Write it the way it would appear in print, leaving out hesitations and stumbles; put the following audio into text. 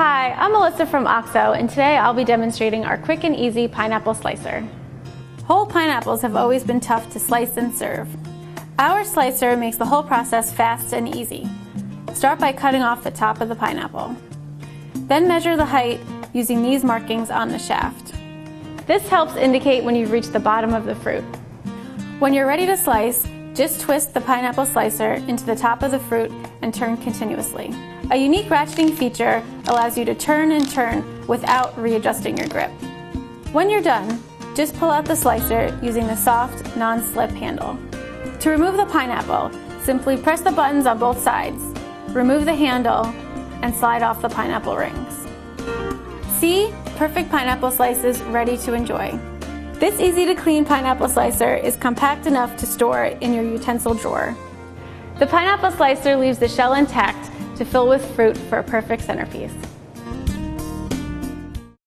Hi, I'm Melissa from OXO, and today I'll be demonstrating our quick and easy pineapple slicer. Whole pineapples have always been tough to slice and serve. Our slicer makes the whole process fast and easy. Start by cutting off the top of the pineapple. Then measure the height using these markings on the shaft. This helps indicate when you've reached the bottom of the fruit. When you're ready to slice, just twist the pineapple slicer into the top of the fruit and turn continuously. A unique ratcheting feature allows you to turn and turn without readjusting your grip. When you're done, just pull out the slicer using the soft, non-slip handle. To remove the pineapple, simply press the buttons on both sides, remove the handle, and slide off the pineapple rings. See? Perfect pineapple slices ready to enjoy. This easy-to-clean pineapple slicer is compact enough to store in your utensil drawer. The pineapple slicer leaves the shell intact to fill with fruit for a perfect centerpiece.